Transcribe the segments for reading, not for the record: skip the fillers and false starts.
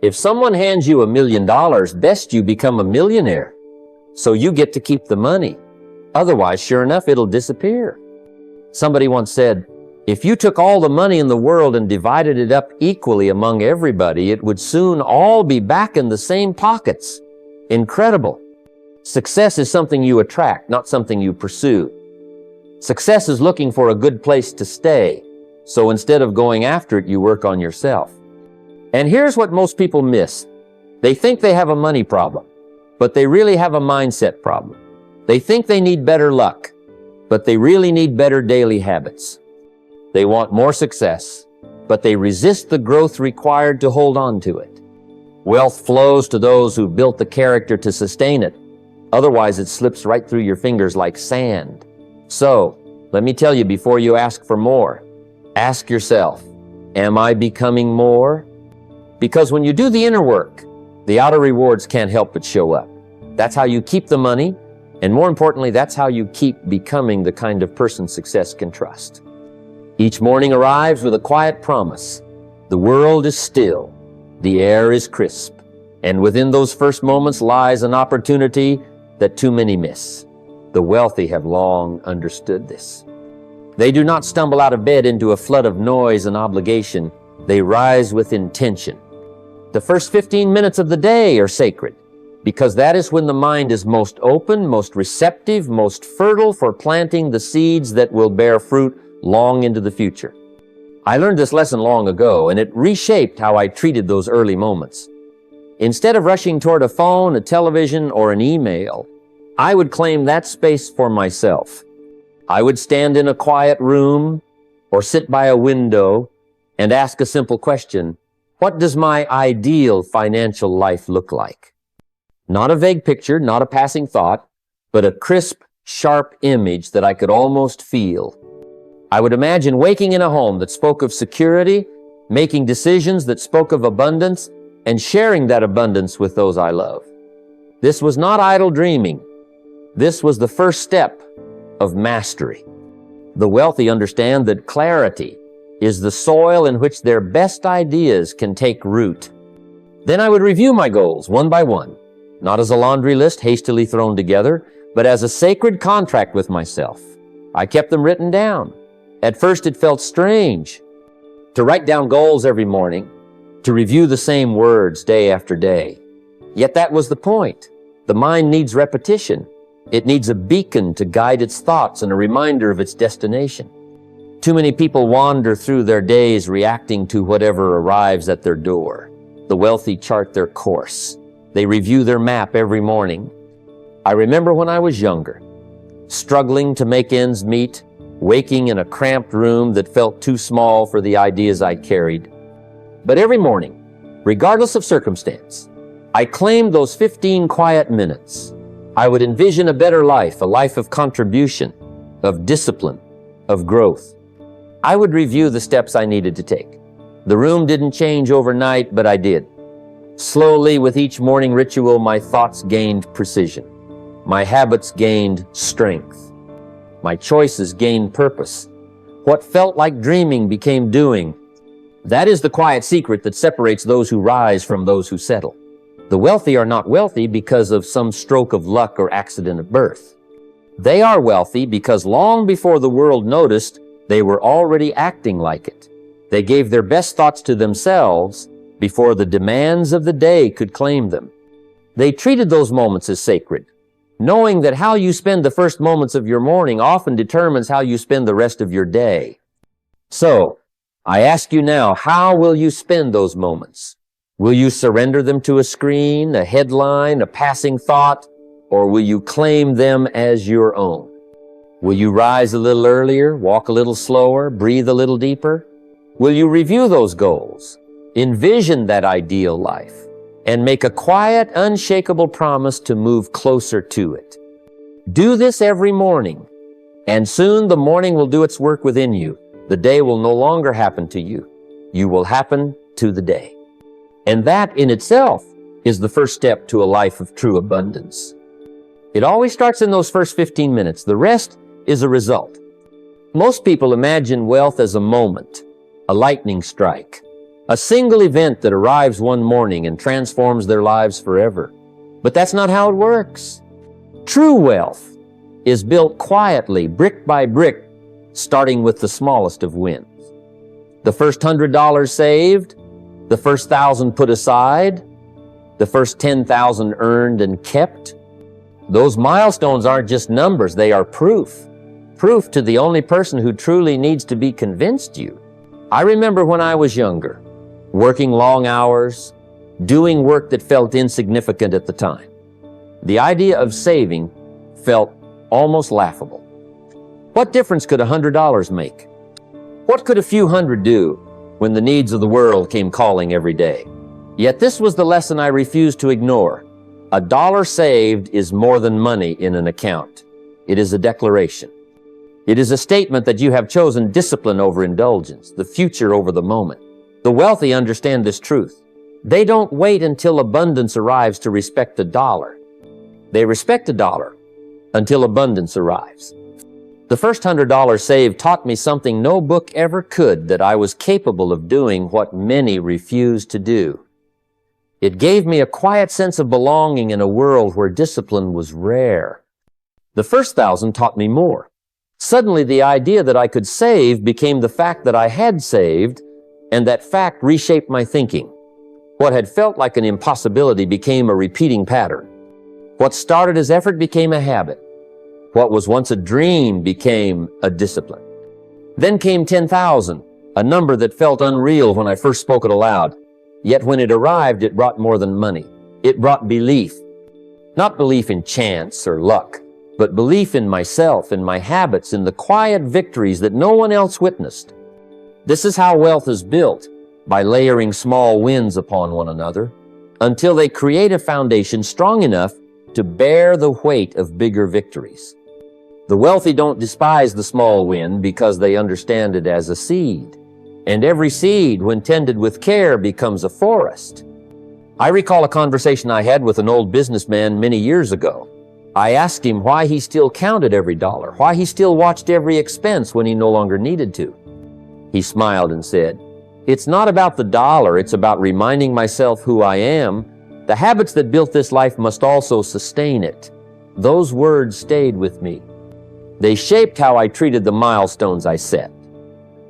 If someone hands you $1,000,000, best you become a millionaire, so you get to keep the money. Otherwise, sure enough, it'll disappear. Somebody once said, if you took all the money in the world and divided it up equally among everybody, it would soon all be back in the same pockets. Incredible. Success is something you attract, not something you pursue. Success is looking for a good place to stay. So instead of going after it, you work on yourself. And here's what most people miss. They think they have a money problem, but they really have a mindset problem. They think they need better luck, but they really need better daily habits. They want more success, but they resist the growth required to hold on to it. Wealth flows to those who built the character to sustain it. Otherwise, it slips right through your fingers like sand. So, let me tell you before you ask for more, ask yourself, am I becoming more? Because when you do the inner work, the outer rewards can't help but show up. That's how you keep the money, and more importantly, that's how you keep becoming the kind of person success can trust. Each morning arrives with a quiet promise. The world is still, the air is crisp, and within those first moments lies an opportunity that too many miss. The wealthy have long understood this. They do not stumble out of bed into a flood of noise and obligation. They rise with intention. The first 15 minutes of the day are sacred because that is when the mind is most open, most receptive, most fertile for planting the seeds that will bear fruit long into the future. I learned this lesson long ago, and it reshaped how I treated those early moments. Instead of rushing toward a phone, a television, or an email, I would claim that space for myself. I would stand in a quiet room or sit by a window and ask a simple question. What does my ideal financial life look like? Not a vague picture, not a passing thought, but a crisp, sharp image that I could almost feel. I would imagine waking in a home that spoke of security, making decisions that spoke of abundance, and sharing that abundance with those I love. This was not idle dreaming. This was the first step of mastery. The wealthy understand that clarity is the soil in which their best ideas can take root. Then I would review my goals one by one, not as a laundry list hastily thrown together, but as a sacred contract with myself. I kept them written down. At first it felt strange to write down goals every morning, to review the same words day after day. Yet that was the point. The mind needs repetition. It needs a beacon to guide its thoughts and a reminder of its destination. Too many people wander through their days reacting to whatever arrives at their door. The wealthy chart their course. They review their map every morning. I remember when I was younger, struggling to make ends meet, waking in a cramped room that felt too small for the ideas I carried. But every morning, regardless of circumstance, I claimed those 15 quiet minutes. I would envision a better life, a life of contribution, of discipline, of growth. I would review the steps I needed to take. The room didn't change overnight, but I did. Slowly, with each morning ritual, my thoughts gained precision. My habits gained strength. My choices gained purpose. What felt like dreaming became doing. That is the quiet secret that separates those who rise from those who settle. The wealthy are not wealthy because of some stroke of luck or accident at birth. They are wealthy because long before the world noticed, they were already acting like it. They gave their best thoughts to themselves before the demands of the day could claim them. They treated those moments as sacred, knowing that how you spend the first moments of your morning often determines how you spend the rest of your day. So, I ask you now, how will you spend those moments? Will you surrender them to a screen, a headline, a passing thought, or will you claim them as your own? Will you rise a little earlier, walk a little slower, breathe a little deeper? Will you review those goals, envision that ideal life, and make a quiet, unshakable promise to move closer to it? Do this every morning, and soon the morning will do its work within you. The day will no longer happen to you. You will happen to the day. And that in itself is the first step to a life of true abundance. It always starts in those first 15 minutes. The rest is a result. Most people imagine wealth as a moment, a lightning strike, A single event that arrives one morning and transforms their lives forever. But that's not how it works. True wealth is built quietly, brick by brick, starting with the smallest of wins. The first $100 saved, the first 1,000 put aside, the first 10,000 earned and kept. Those milestones aren't just numbers, they are proof. Proof to the only person who truly needs to be convinced you. I remember when I was younger, working long hours, doing work that felt insignificant at the time. The idea of saving felt almost laughable. What difference could $100 make? What could a few hundred do when the needs of the world came calling every day? Yet this was the lesson I refused to ignore. A dollar saved is more than money in an account. It is a declaration. It is a statement that you have chosen discipline over indulgence, the future over the moment. The wealthy understand this truth. They don't wait until abundance arrives to respect the dollar. They respect a dollar until abundance arrives. The first $100 saved taught me something no book ever could, that I was capable of doing what many refused to do. It gave me a quiet sense of belonging in a world where discipline was rare. The first 1,000 taught me more. Suddenly, the idea that I could save became the fact that I had saved, and that fact reshaped my thinking. What had felt like an impossibility became a repeating pattern. What started as effort became a habit. What was once a dream became a discipline. Then came 10,000, a number that felt unreal when I first spoke it aloud. Yet when it arrived, it brought more than money. It brought belief. Not belief in chance or luck, but belief in myself, in my habits, in the quiet victories that no one else witnessed. This is how wealth is built, by layering small wins upon one another, until they create a foundation strong enough to bear the weight of bigger victories. The wealthy don't despise the small win because they understand it as a seed. And every seed, when tended with care, becomes a forest. I recall a conversation I had with an old businessman many years ago. I asked him why he still counted every dollar, why he still watched every expense when he no longer needed to. He smiled and said, "It's not about the dollar, it's about reminding myself who I am. The habits that built this life must also sustain it." Those words stayed with me. They shaped how I treated the milestones I set.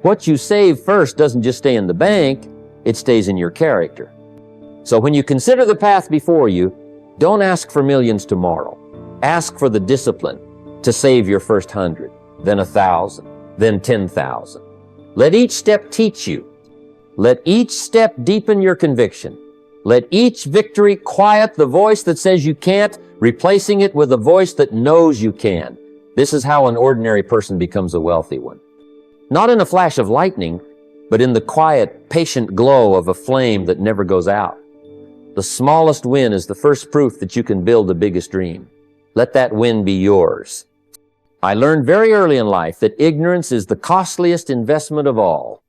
What you save first doesn't just stay in the bank, it stays in your character. So when you consider the path before you, don't ask for millions tomorrow. Ask for the discipline to save your first 100, then 1,000, then 10,000. Let each step teach you. Let each step deepen your conviction. Let each victory quiet the voice that says you can't, replacing it with a voice that knows you can. This is how an ordinary person becomes a wealthy one. Not in a flash of lightning, but in the quiet, patient glow of a flame that never goes out. The smallest win is the first proof that you can build the biggest dream. Let that win be yours. I learned very early in life that ignorance is the costliest investment of all.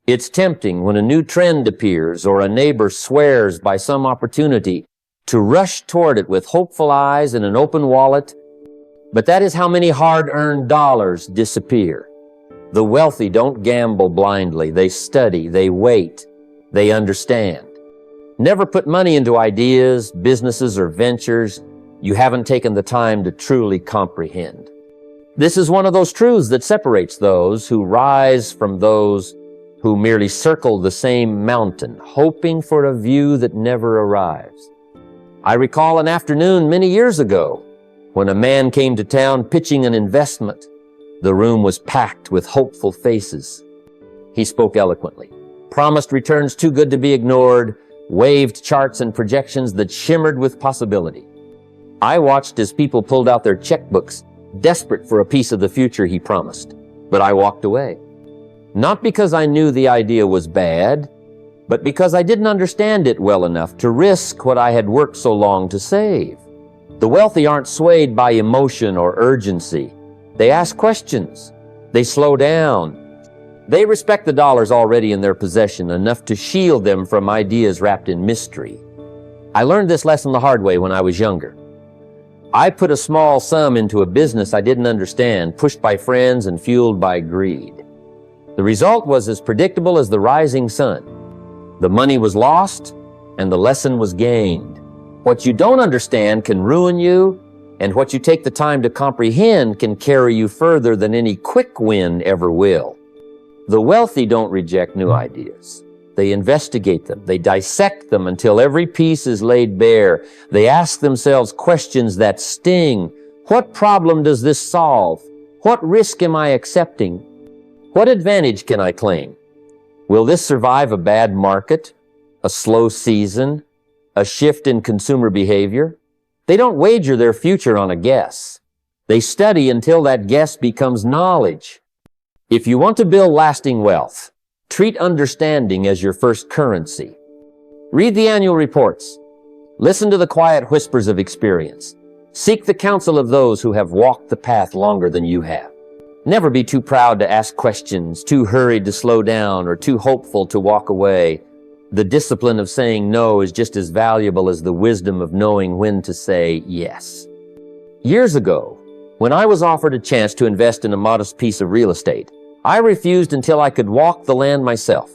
It's tempting when a new trend appears or a neighbor swears by some opportunity to rush toward it with hopeful eyes and an open wallet. But that is how many hard-earned dollars disappear. The wealthy don't gamble blindly. They study, they wait, they understand. Never put money into ideas, businesses, or ventures you haven't taken the time to truly comprehend. This is one of those truths that separates those who rise from those who merely circle the same mountain, hoping for a view that never arrives. I recall an afternoon many years ago when a man came to town pitching an investment. The room was packed with hopeful faces. He spoke eloquently, promised returns too good to be ignored, waved charts and projections that shimmered with possibility. I watched as people pulled out their checkbooks, desperate for a piece of the future he promised. But I walked away. Not because I knew the idea was bad, but because I didn't understand it well enough to risk what I had worked so long to save. The wealthy aren't swayed by emotion or urgency. They ask questions. They slow down. They respect the dollars already in their possession enough to shield them from ideas wrapped in mystery. I learned this lesson the hard way when I was younger. I put a small sum into a business I didn't understand, pushed by friends and fueled by greed. The result was as predictable as the rising sun. The money was lost and the lesson was gained. What you don't understand can ruin you, and what you take the time to comprehend can carry you further than any quick win ever will. The wealthy don't reject new ideas. They investigate them. They dissect them until every piece is laid bare. They ask themselves questions that sting. What problem does this solve? What risk am I accepting? What advantage can I claim? Will this survive a bad market, a slow season, a shift in consumer behavior? They don't wager their future on a guess. They study until that guess becomes knowledge. If you want to build lasting wealth, treat understanding as your first currency. Read the annual reports. Listen to the quiet whispers of experience. Seek the counsel of those who have walked the path longer than you have. Never be too proud to ask questions, too hurried to slow down, or too hopeful to walk away. The discipline of saying no is just as valuable as the wisdom of knowing when to say yes. Years ago, when I was offered a chance to invest in a modest piece of real estate, I refused until I could walk the land myself.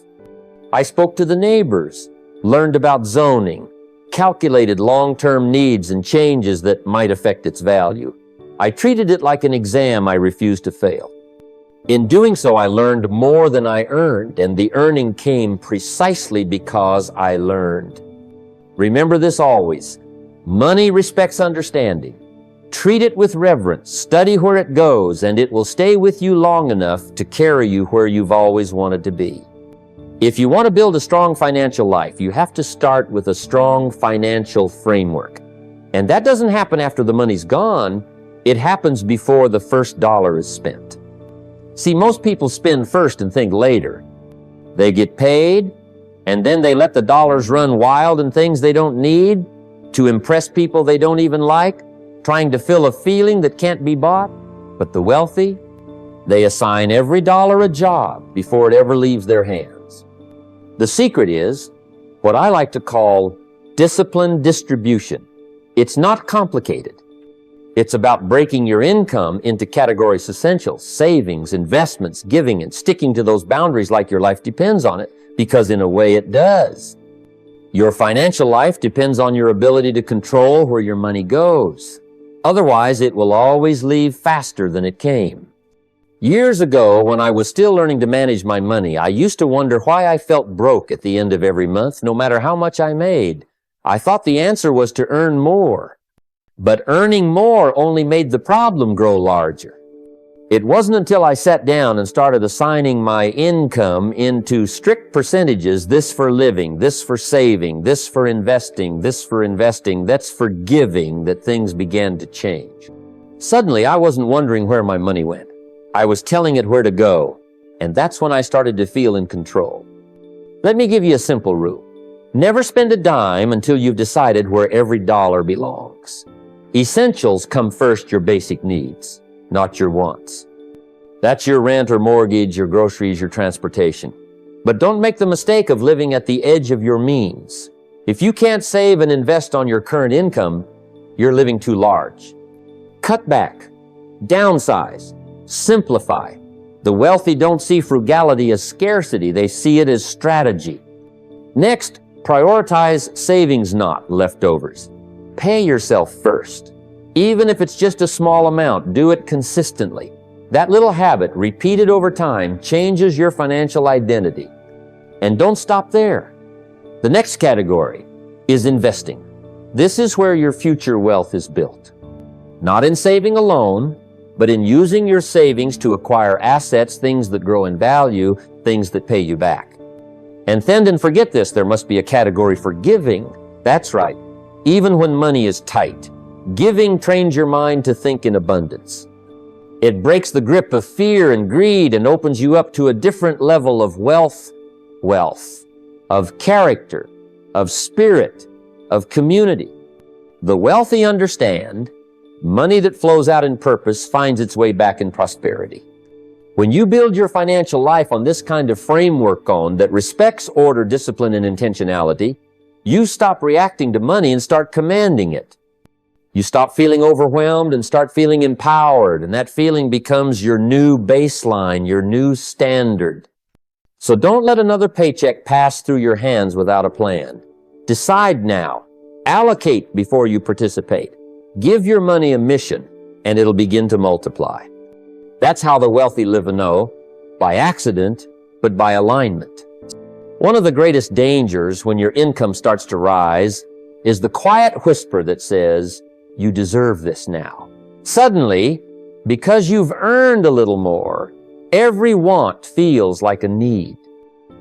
I spoke to the neighbors, learned about zoning, calculated long-term needs and changes that might affect its value. I treated it like an exam I refused to fail. In doing so, I learned more than I earned, and the earning came precisely because I learned. Remember this always. Money respects understanding. Treat it with reverence, study where it goes, and it will stay with you long enough to carry you where you've always wanted to be. If you want to build a strong financial life, you have to start with a strong financial framework. And that doesn't happen after the money's gone. It happens before the first dollar is spent. See, most people spend first and think later. They get paid, and then they let the dollars run wild in things they don't need to impress people they don't even like, trying to fill a feeling that can't be bought. But the wealthy, they assign every dollar a job before it ever leaves their hands. The secret is what I like to call disciplined distribution. It's not complicated. It's about breaking your income into categories essentials, savings, investments, giving, and sticking to those boundaries like your life depends on it, because in a way it does. Your financial life depends on your ability to control where your money goes. Otherwise, it will always leave faster than it came. Years ago, when I was still learning to manage my money, I used to wonder why I felt broke at the end of every month, no matter how much I made. I thought the answer was to earn more. But earning more only made the problem grow larger. It wasn't until I sat down and started assigning my income into strict percentages, this for living, this for saving, this for investing, this for investing, that's for giving, that things began to change. Suddenly, I wasn't wondering where my money went. I was telling it where to go, and that's when I started to feel in control. Let me give you a simple rule. Never spend a dime until you've decided where every dollar belongs. Essentials come first your basic needs, not your wants. That's your rent or mortgage, your groceries, your transportation. But don't make the mistake of living at the edge of your means. If you can't save and invest on your current income, you're living too large. Cut back, downsize, simplify. The wealthy don't see frugality as scarcity, they see it as strategy. Next, prioritize savings, not leftovers. Pay yourself first. Even if it's just a small amount, do it consistently. That little habit, repeated over time, changes your financial identity. And don't stop there. The next category is investing. This is where your future wealth is built. Not in saving alone, but in using your savings to acquire assets, things that grow in value, things that pay you back. And then forget this, there must be a category for giving. That's right. Even when money is tight, giving trains your mind to think in abundance. It breaks the grip of fear and greed and opens you up to a different level of wealth, of character, of spirit, of community. The wealthy understand money that flows out in purpose finds its way back in prosperity. When you build your financial life on this kind of framework that respects order, discipline, and intentionality, you stop reacting to money and start commanding it. You stop feeling overwhelmed and start feeling empowered, and that feeling becomes your new baseline, your new standard. So don't let another paycheck pass through your hands without a plan. Decide now. Allocate before you participate. Give your money a mission, and it'll begin to multiply. That's how the wealthy live and know, by accident, but by alignment. One of the greatest dangers when your income starts to rise is the quiet whisper that says, "You deserve this now." Suddenly, because you've earned a little more, every want feels like a need.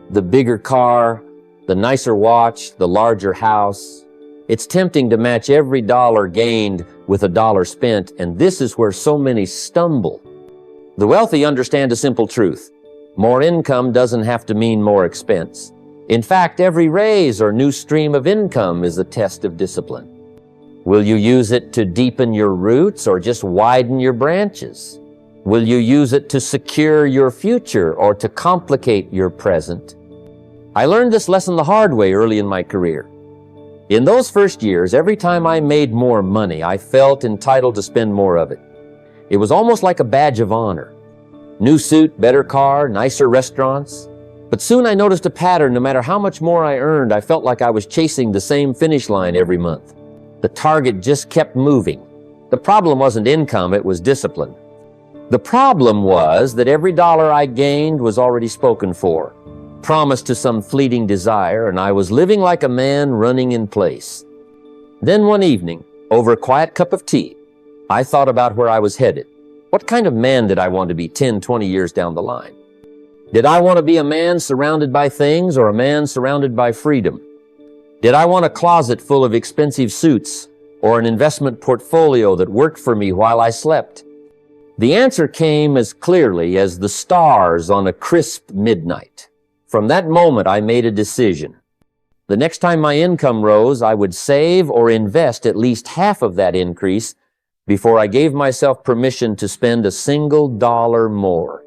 The bigger car, the nicer watch, the larger house. It's tempting to match every dollar gained with a dollar spent, and this is where so many stumble. The wealthy understand a simple truth. More income doesn't have to mean more expense. In fact, every raise or new stream of income is a test of discipline. Will you use it to deepen your roots or just widen your branches? Will you use it to secure your future or to complicate your present? I learned this lesson the hard way early in my career. In those first years, every time I made more money, I felt entitled to spend more of it. It was almost like a badge of honor. New suit, better car, nicer restaurants. But soon I noticed a pattern. No matter how much more I earned, I felt like I was chasing the same finish line every month. The target just kept moving. The problem wasn't income, it was discipline. The problem was that every dollar I gained was already spoken for, promised to some fleeting desire, and I was living like a man running in place. Then one evening, over a quiet cup of tea, I thought about where I was headed. What kind of man did I want to be 10, 20 years down the line? Did I want to be a man surrounded by things or a man surrounded by freedom? Did I want a closet full of expensive suits or an investment portfolio that worked for me while I slept? The answer came as clearly as the stars on a crisp midnight. From that moment, I made a decision. The next time my income rose, I would save or invest at least half of that increase before I gave myself permission to spend a single dollar more.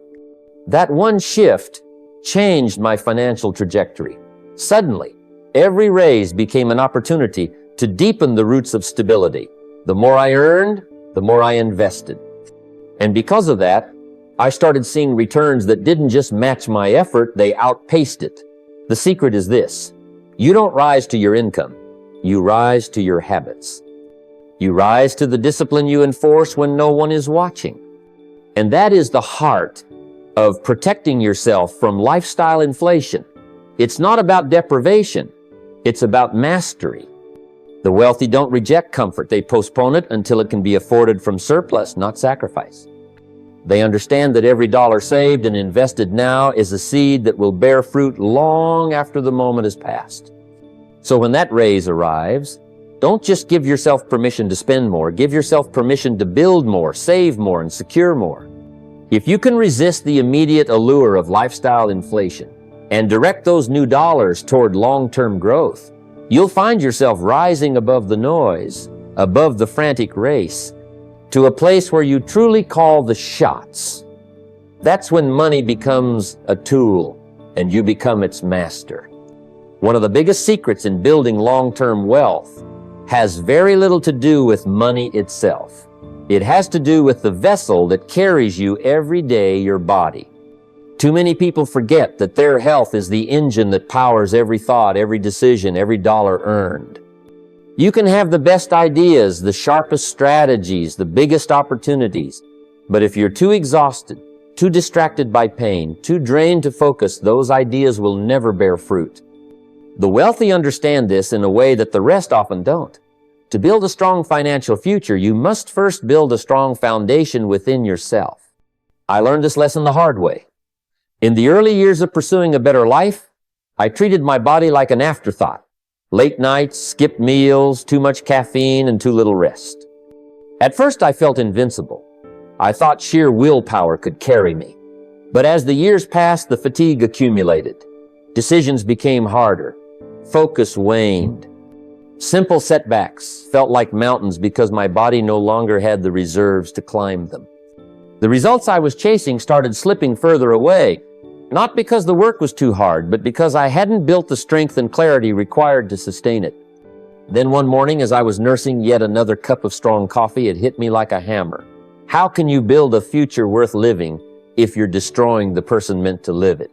That one shift changed my financial trajectory. Suddenly, every raise became an opportunity to deepen the roots of stability. The more I earned, the more I invested. And because of that, I started seeing returns that didn't just match my effort, they outpaced it. The secret is this: you don't rise to your income, you rise to your habits. You rise to the discipline you enforce when no one is watching. And that is the heart of protecting yourself from lifestyle inflation. It's not about deprivation, it's about mastery. The wealthy don't reject comfort, they postpone it until it can be afforded from surplus, not sacrifice. They understand that every dollar saved and invested now is a seed that will bear fruit long after the moment has passed. So when that raise arrives, don't just give yourself permission to spend more, give yourself permission to build more, save more, and secure more. If you can resist the immediate allure of lifestyle inflation and direct those new dollars toward long-term growth, you'll find yourself rising above the noise, above the frantic race, to a place where you truly call the shots. That's when money becomes a tool and you become its master. One of the biggest secrets in building long-term wealth has very little to do with money itself. It has to do with the vessel that carries you every day, your body. Too many people forget that their health is the engine that powers every thought, every decision, every dollar earned. You can have the best ideas, the sharpest strategies, the biggest opportunities, but if you're too exhausted, too distracted by pain, too drained to focus, those ideas will never bear fruit. The wealthy understand this in a way that the rest often don't. To build a strong financial future, you must first build a strong foundation within yourself. I learned this lesson the hard way. In the early years of pursuing a better life, I treated my body like an afterthought. Late nights, skipped meals, too much caffeine, and too little rest. At first, I felt invincible. I thought sheer willpower could carry me. But as the years passed, the fatigue accumulated. Decisions became harder. Focus waned. Simple setbacks felt like mountains because my body no longer had the reserves to climb them. The results I was chasing started slipping further away, not because the work was too hard, but because I hadn't built the strength and clarity required to sustain it. Then one morning, as I was nursing yet another cup of strong coffee, it hit me like a hammer. How can you build a future worth living if you're destroying the person meant to live it?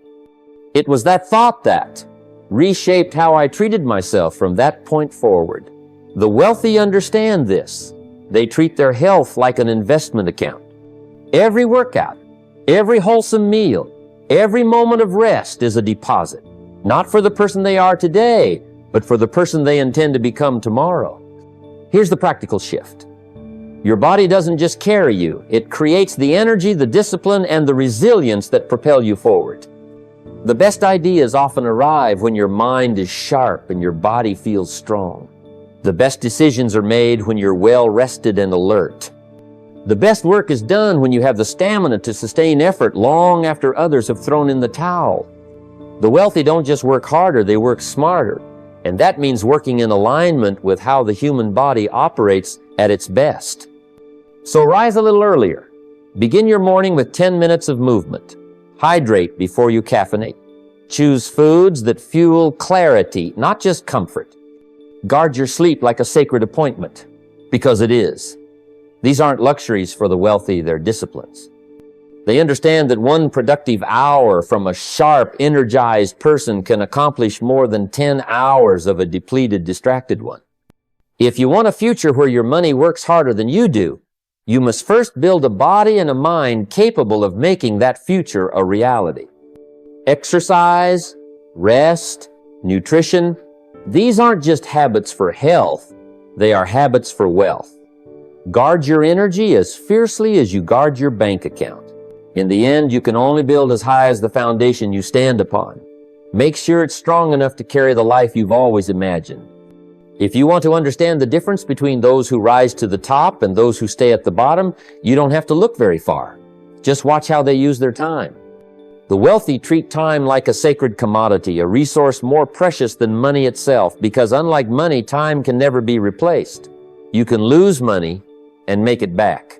It was that thought that reshaped how I treated myself from that point forward. The wealthy understand this. They treat their health like an investment account. Every workout, every wholesome meal, every moment of rest is a deposit, not for the person they are today, but for the person they intend to become tomorrow. Here's the practical shift. Your body doesn't just carry you. It creates the energy, the discipline, and the resilience that propel you forward. The best ideas often arrive when your mind is sharp and your body feels strong. The best decisions are made when you're well rested and alert. The best work is done when you have the stamina to sustain effort long after others have thrown in the towel. The wealthy don't just work harder, they work smarter. And that means working in alignment with how the human body operates at its best. So rise a little earlier. Begin your morning with 10 minutes of movement. Hydrate before you caffeinate. Choose foods that fuel clarity, not just comfort. Guard your sleep like a sacred appointment, because it is. These aren't luxuries for the wealthy, they're disciplines. They understand that one productive hour from a sharp, energized person can accomplish more than 10 hours of a depleted, distracted one. If you want a future where your money works harder than you do, you must first build a body and a mind capable of making that future a reality. Exercise, rest, nutrition, these aren't just habits for health, they are habits for wealth. Guard your energy as fiercely as you guard your bank account. In the end, you can only build as high as the foundation you stand upon. Make sure it's strong enough to carry the life you've always imagined. If you want to understand the difference between those who rise to the top and those who stay at the bottom, you don't have to look very far. Just watch how they use their time. The wealthy treat time like a sacred commodity, a resource more precious than money itself, because unlike money, time can never be replaced. You can lose money and make it back.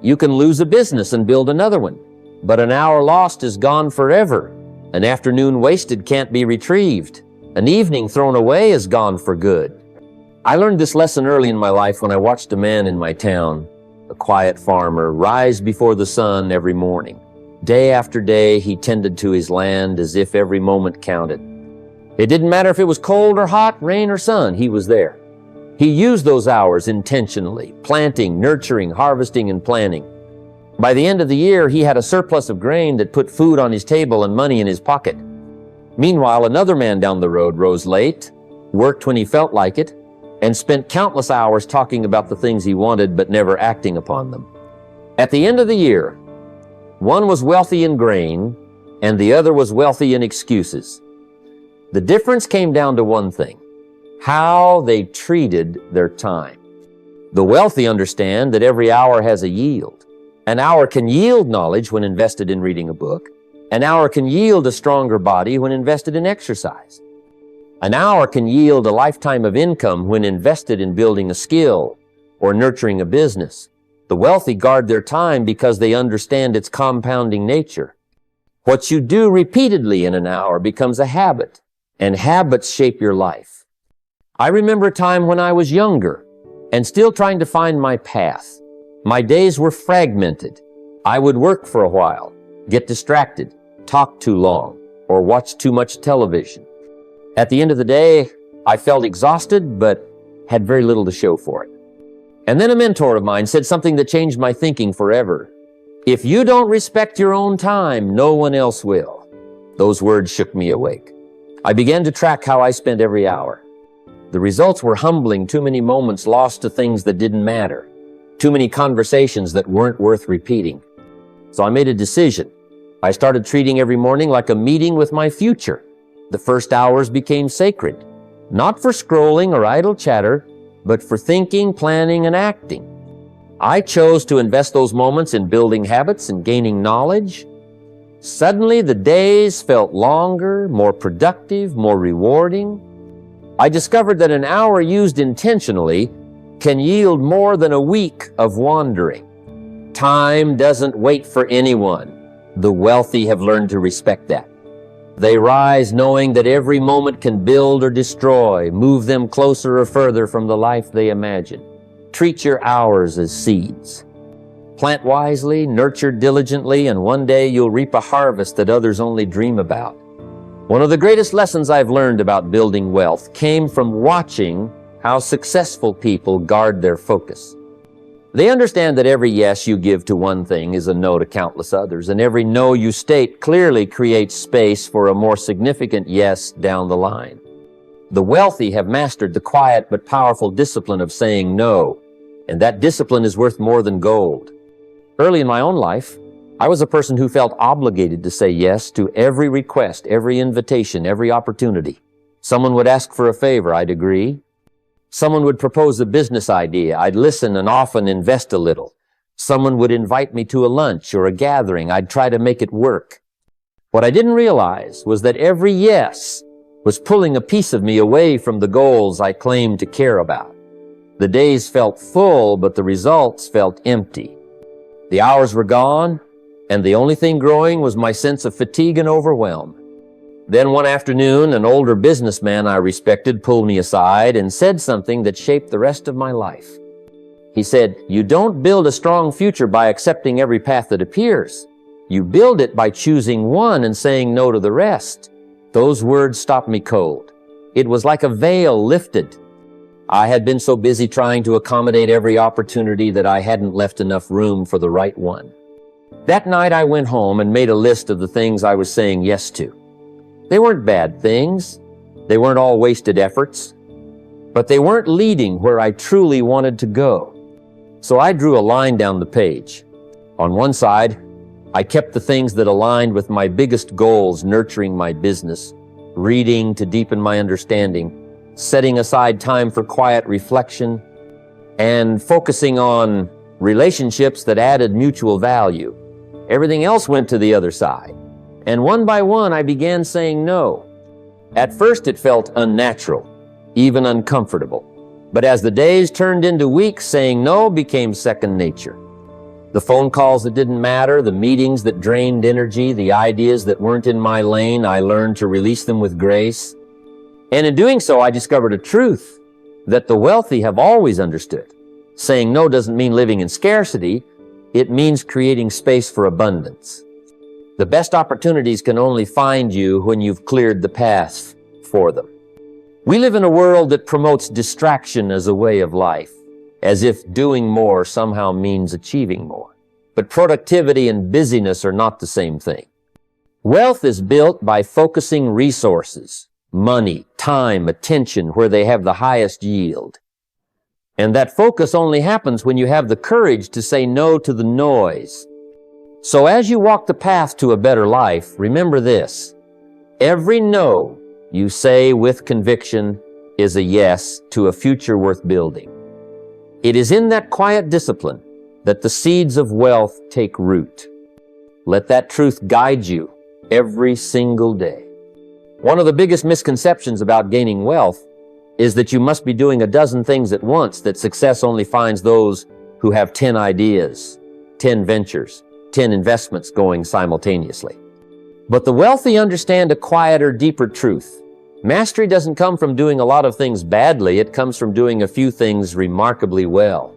You can lose a business and build another one, but an hour lost is gone forever. An afternoon wasted can't be retrieved. An evening thrown away is gone for good. I learned this lesson early in my life when I watched a man in my town, a quiet farmer, rise before the sun every morning. Day after day, he tended to his land as if every moment counted. It didn't matter if it was cold or hot, rain or sun, he was there. He used those hours intentionally, planting, nurturing, harvesting, and planning. By the end of the year, he had a surplus of grain that put food on his table and money in his pocket. Meanwhile, another man down the road rose late, worked when he felt like it, and spent countless hours talking about the things he wanted but never acting upon them. At the end of the year, one was wealthy in grain, and the other was wealthy in excuses. The difference came down to one thing: how they treated their time. The wealthy understand that every hour has a yield. An hour can yield knowledge when invested in reading a book. An hour can yield a stronger body when invested in exercise. An hour can yield a lifetime of income when invested in building a skill or nurturing a business. The wealthy guard their time because they understand its compounding nature. What you do repeatedly in an hour becomes a habit, and habits shape your life. I remember a time when I was younger and still trying to find my path. My days were fragmented. I would work for a while, get distracted, talk too long, or watch too much television. At the end of the day, I felt exhausted but had very little to show for it. And then a mentor of mine said something that changed my thinking forever. If you don't respect your own time, no one else will. Those words shook me awake. I began to track how I spent every hour. The results were humbling. Too many moments lost to things that didn't matter. Too many conversations that weren't worth repeating. So I made a decision. I started treating every morning like a meeting with my future. The first hours became sacred, not for scrolling or idle chatter, but for thinking, planning, and acting. I chose to invest those moments in building habits and gaining knowledge. Suddenly, the days felt longer, more productive, more rewarding. I discovered that an hour used intentionally can yield more than a week of wandering. Time doesn't wait for anyone. The wealthy have learned to respect that. They rise knowing that every moment can build or destroy, move them closer or further from the life they imagine. Treat your hours as seeds. Plant wisely, nurture diligently, and one day you'll reap a harvest that others only dream about. One of the greatest lessons I've learned about building wealth came from watching how successful people guard their focus. They understand that every yes you give to one thing is a no to countless others, and every no you state clearly creates space for a more significant yes down the line. The wealthy have mastered the quiet but powerful discipline of saying no, and that discipline is worth more than gold. Early in my own life, I was a person who felt obligated to say yes to every request, every invitation, every opportunity. Someone would ask for a favor, I'd agree. Someone would propose a business idea, I'd listen and often invest a little. Someone would invite me to a lunch or a gathering, I'd try to make it work. What I didn't realize was that every yes was pulling a piece of me away from the goals I claimed to care about. The days felt full, but the results felt empty. The hours were gone, and the only thing growing was my sense of fatigue and overwhelm. Then one afternoon, an older businessman I respected pulled me aside and said something that shaped the rest of my life. He said, "You don't build a strong future by accepting every path that appears. You build it by choosing one and saying no to the rest." Those words stopped me cold. It was like a veil lifted. I had been so busy trying to accommodate every opportunity that I hadn't left enough room for the right one. That night I went home and made a list of the things I was saying yes to. They weren't bad things. They weren't all wasted efforts. But they weren't leading where I truly wanted to go. So I drew a line down the page. On one side, I kept the things that aligned with my biggest goals, nurturing my business, reading to deepen my understanding, setting aside time for quiet reflection, and focusing on relationships that added mutual value. Everything else went to the other side. And one by one, I began saying no. At first, it felt unnatural, even uncomfortable. But as the days turned into weeks, saying no became second nature. The phone calls that didn't matter, the meetings that drained energy, the ideas that weren't in my lane, I learned to release them with grace. And in doing so, I discovered a truth that the wealthy have always understood. Saying no doesn't mean living in scarcity. It means creating space for abundance. The best opportunities can only find you when you've cleared the path for them. We live in a world that promotes distraction as a way of life, as if doing more somehow means achieving more. But productivity and busyness are not the same thing. Wealth is built by focusing resources, money, time, attention, where they have the highest yield. And that focus only happens when you have the courage to say no to the noise. So as you walk the path to a better life, remember this: every no you say with conviction is a yes to a future worth building. It is in that quiet discipline that the seeds of wealth take root. Let that truth guide you every single day. One of the biggest misconceptions about gaining wealth is that you must be doing a dozen things at once, that success only finds those who have 10 ideas, 10 ventures, 10 investments going simultaneously. But the wealthy understand a quieter, deeper truth. Mastery doesn't come from doing a lot of things badly. It comes from doing a few things remarkably well.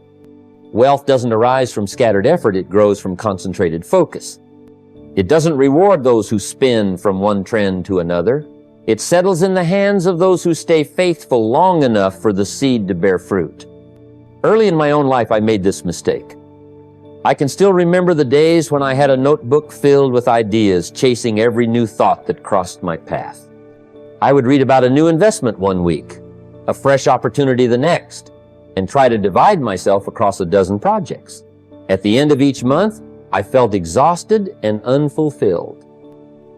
Wealth doesn't arise from scattered effort. It grows from concentrated focus. It doesn't reward those who spin from one trend to another. It settles in the hands of those who stay faithful long enough for the seed to bear fruit. Early in my own life, I made this mistake. I can still remember the days when I had a notebook filled with ideas, chasing every new thought that crossed my path. I would read about a new investment one week, a fresh opportunity the next, and try to divide myself across a dozen projects. At the end of each month, I felt exhausted and unfulfilled.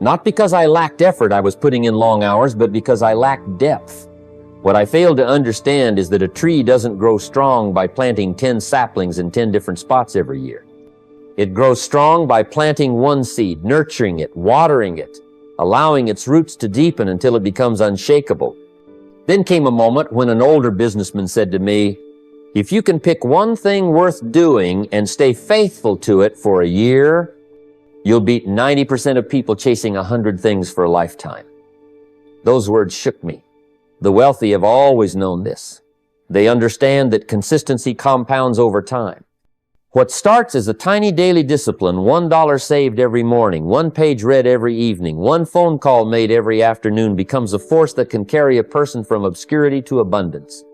Not because I lacked effort I was putting in long hours, but because I lacked depth. What I failed to understand is that a tree doesn't grow strong by planting 10 saplings in 10 different spots every year. It grows strong by planting one seed, nurturing it, watering it, allowing its roots to deepen until it becomes unshakable. Then came a moment when an older businessman said to me, "If you can pick one thing worth doing and stay faithful to it for a year, you'll beat 90% of people chasing 100 things for a lifetime." Those words shook me. The wealthy have always known this. They understand that consistency compounds over time. What starts as a tiny daily discipline, $1 saved every morning, 1 page read every evening, 1 phone call made every afternoon, becomes a force that can carry a person from obscurity to abundance.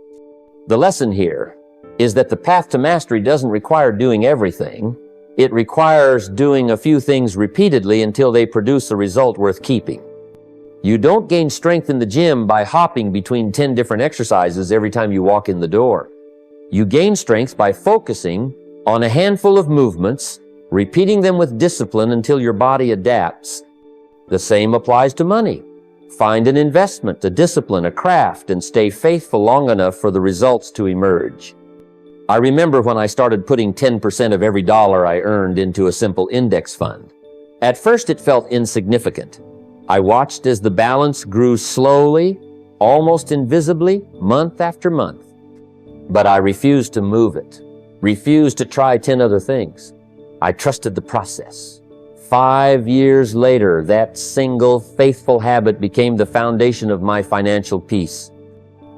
The lesson here is that the path to mastery doesn't require doing everything. It requires doing a few things repeatedly until they produce a result worth keeping. You don't gain strength in the gym by hopping between 10 different exercises every time you walk in the door. You gain strength by focusing on a handful of movements, repeating them with discipline until your body adapts. The same applies to money. Find an investment, a discipline, a craft, and stay faithful long enough for the results to emerge. I remember when I started putting 10% of every dollar I earned into a simple index fund. At first it felt insignificant. I watched as the balance grew slowly, almost invisibly, month after month. But I refused to move it. Refused to try 10 other things. I trusted the process. 5 years later, that single faithful habit became the foundation of my financial peace.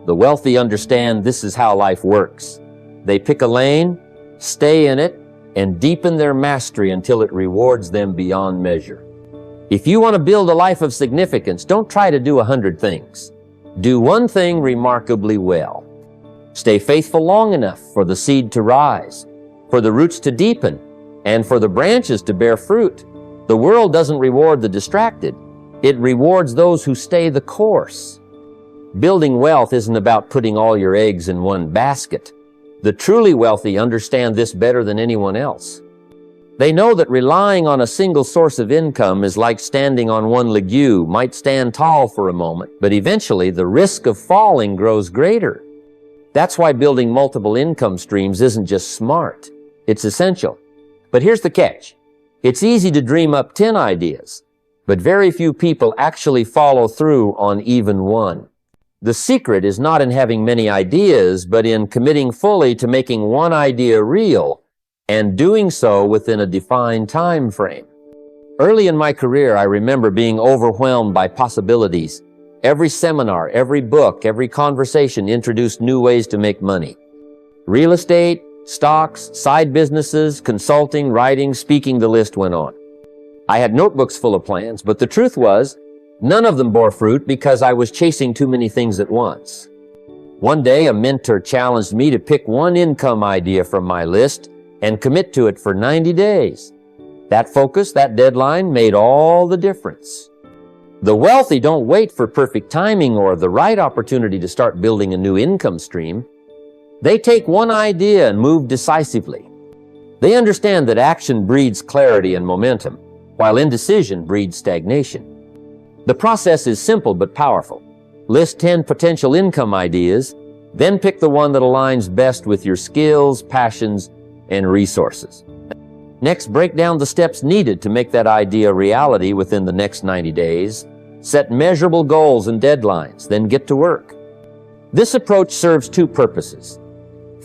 The wealthy understand this is how life works. They pick a lane, stay in it, and deepen their mastery until it rewards them beyond measure. If you want to build a life of significance, don't try to do 100 things. Do one thing remarkably well. Stay faithful long enough for the seed to rise, for the roots to deepen, and for the branches to bear fruit. The world doesn't reward the distracted. It rewards those who stay the course. Building wealth isn't about putting all your eggs in one basket. The truly wealthy understand this better than anyone else. They know that relying on a single source of income is like standing on one leg. You might stand tall for a moment, but eventually the risk of falling grows greater. That's why building multiple income streams isn't just smart. It's essential. But here's the catch. It's easy to dream up 10 ideas, but very few people actually follow through on even one. The secret is not in having many ideas, but in committing fully to making one idea real and doing so within a defined time frame. Early in my career, I remember being overwhelmed by possibilities. Every seminar, every book, every conversation introduced new ways to make money. Real estate, stocks, side businesses, consulting, writing, speaking, the list went on. I had notebooks full of plans, but the truth was, none of them bore fruit because I was chasing too many things at once. One day, a mentor challenged me to pick one income idea from my list and commit to it for 90 days. That focus, that deadline made all the difference. The wealthy don't wait for perfect timing or the right opportunity to start building a new income stream. They take one idea and move decisively. They understand that action breeds clarity and momentum, while indecision breeds stagnation. The process is simple but powerful. List 10 potential income ideas, then pick the one that aligns best with your skills, passions, and resources. Next, break down the steps needed to make that idea a reality within the next 90 days. Set measurable goals and deadlines, then get to work. This approach serves two purposes.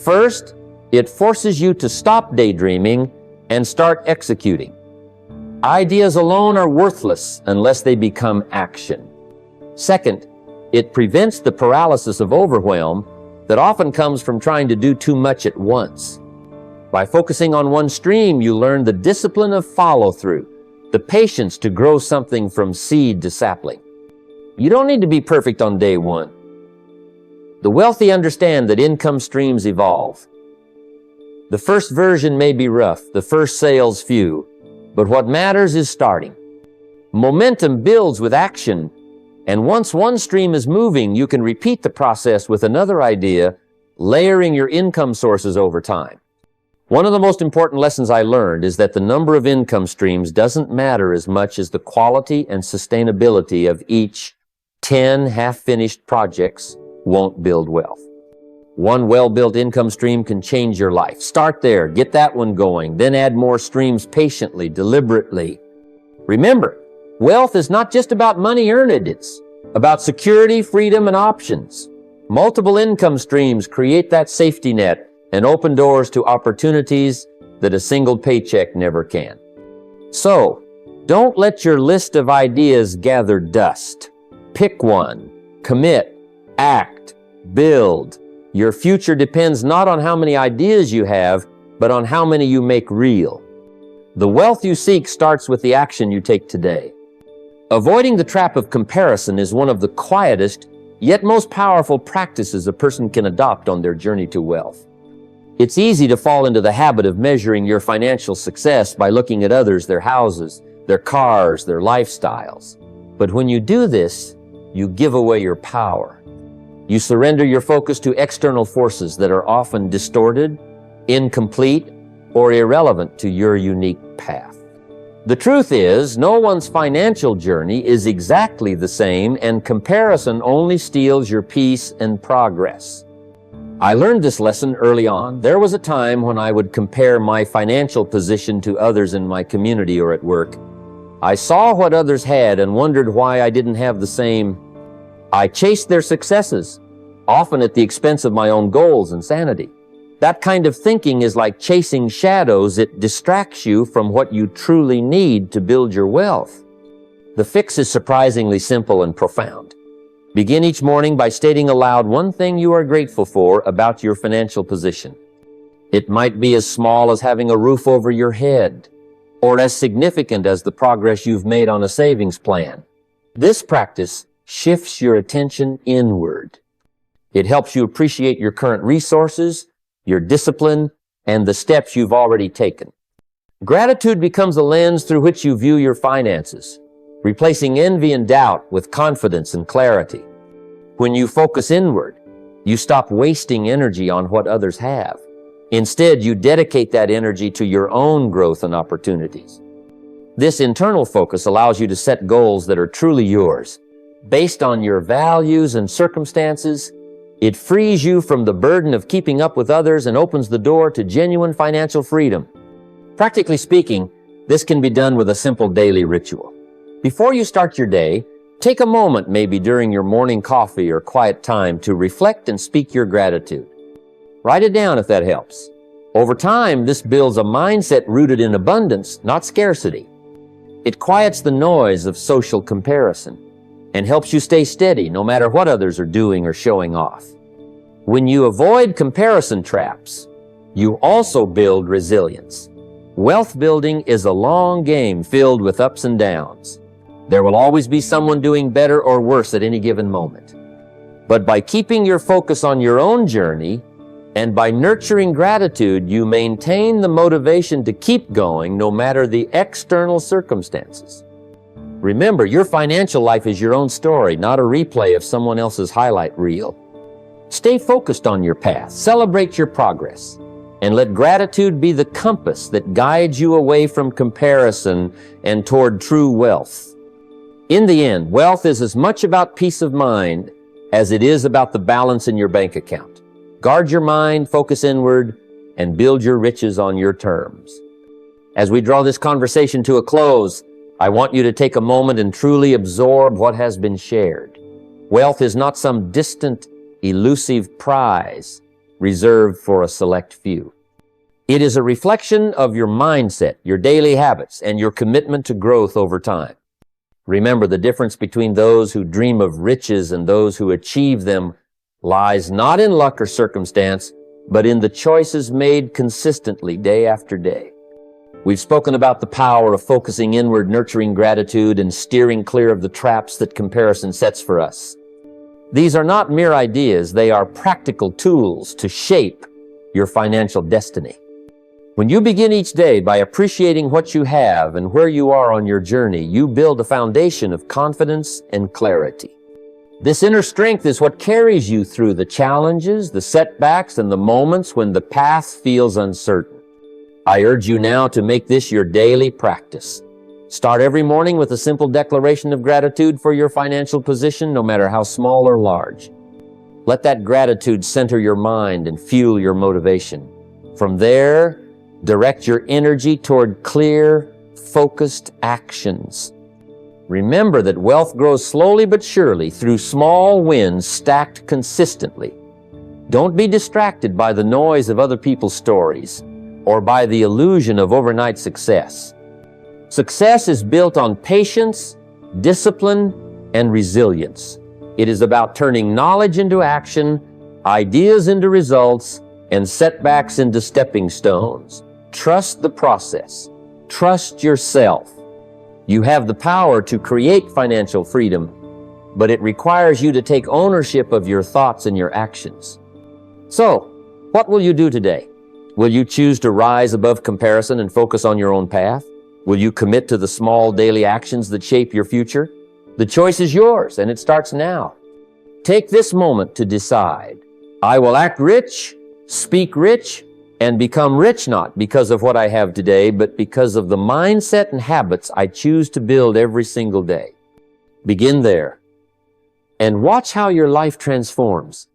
First, it forces you to stop daydreaming and start executing. Ideas alone are worthless unless they become action. Second, it prevents the paralysis of overwhelm that often comes from trying to do too much at once. By focusing on one stream, you learn the discipline of follow-through, the patience to grow something from seed to sapling. You don't need to be perfect on day one. The wealthy understand that income streams evolve. The first version may be rough, the first sales few, but what matters is starting. Momentum builds with action, and once one stream is moving, you can repeat the process with another idea, layering your income sources over time. One of the most important lessons I learned is that the number of income streams doesn't matter as much as the quality and sustainability of each. 10 half-finished projects won't build wealth. One well-built income stream can change your life. Start there, get that one going, then add more streams patiently, deliberately. Remember, wealth is not just about money earned, it's about security, freedom, and options. Multiple income streams create that safety net and open doors to opportunities that a single paycheck never can. So, don't let your list of ideas gather dust. Pick one, commit, act, build. Your future depends not on how many ideas you have, but on how many you make real. The wealth you seek starts with the action you take today. Avoiding the trap of comparison is one of the quietest, yet most powerful practices a person can adopt on their journey to wealth. It's easy to fall into the habit of measuring your financial success by looking at others, their houses, their cars, their lifestyles. But when you do this, you give away your power. You surrender your focus to external forces that are often distorted, incomplete, or irrelevant to your unique path. The truth is, no one's financial journey is exactly the same, and comparison only steals your peace and progress. I learned this lesson early on. There was a time when I would compare my financial position to others in my community or at work. I saw what others had and wondered why I didn't have the same. I chased their successes, often at the expense of my own goals and sanity. That kind of thinking is like chasing shadows. It distracts you from what you truly need to build your wealth. The fix is surprisingly simple and profound. Begin each morning by stating aloud one thing you are grateful for about your financial position. It might be as small as having a roof over your head, or as significant as the progress you've made on a savings plan. This practice shifts your attention inward. It helps you appreciate your current resources, your discipline, and the steps you've already taken. Gratitude becomes a lens through which you view your finances, replacing envy and doubt with confidence and clarity. When you focus inward, you stop wasting energy on what others have. Instead, you dedicate that energy to your own growth and opportunities. This internal focus allows you to set goals that are truly yours, based on your values and circumstances. It frees you from the burden of keeping up with others and opens the door to genuine financial freedom. Practically speaking, this can be done with a simple daily ritual. Before you start your day, take a moment maybe during your morning coffee or quiet time to reflect and speak your gratitude. Write it down if that helps. Over time, this builds a mindset rooted in abundance, not scarcity. It quiets the noise of social comparison and helps you stay steady no matter what others are doing or showing off. When you avoid comparison traps, you also build resilience. Wealth building is a long game filled with ups and downs. There will always be someone doing better or worse at any given moment. But by keeping your focus on your own journey and by nurturing gratitude, you maintain the motivation to keep going no matter the external circumstances. Remember, your financial life is your own story, not a replay of someone else's highlight reel. Stay focused on your path, celebrate your progress, and let gratitude be the compass that guides you away from comparison and toward true wealth. In the end, wealth is as much about peace of mind as it is about the balance in your bank account. Guard your mind, focus inward, and build your riches on your terms. As we draw this conversation to a close, I want you to take a moment and truly absorb what has been shared. Wealth is not some distant, elusive prize reserved for a select few. It is a reflection of your mindset, your daily habits, and your commitment to growth over time. Remember, the difference between those who dream of riches and those who achieve them lies not in luck or circumstance, but in the choices made consistently day after day. We've spoken about the power of focusing inward, nurturing gratitude, and steering clear of the traps that comparison sets for us. These are not mere ideas, they are practical tools to shape your financial destiny. When you begin each day by appreciating what you have and where you are on your journey, you build a foundation of confidence and clarity. This inner strength is what carries you through the challenges, the setbacks, and the moments when the path feels uncertain. I urge you now to make this your daily practice. Start every morning with a simple declaration of gratitude for your financial position, no matter how small or large. Let that gratitude center your mind and fuel your motivation. From there, direct your energy toward clear, focused actions. Remember that wealth grows slowly but surely through small wins stacked consistently. Don't be distracted by the noise of other people's stories or by the illusion of overnight success. Success is built on patience, discipline, and resilience. It is about turning knowledge into action, ideas into results, and setbacks into stepping stones. Trust the process. Trust yourself. You have the power to create financial freedom, but it requires you to take ownership of your thoughts and your actions. So, what will you do today? Will you choose to rise above comparison and focus on your own path? Will you commit to the small daily actions that shape your future? The choice is yours, and it starts now. Take this moment to decide. I will act rich, speak rich, and become rich not because of what I have today, but because of the mindset and habits I choose to build every single day. Begin there, and watch how your life transforms.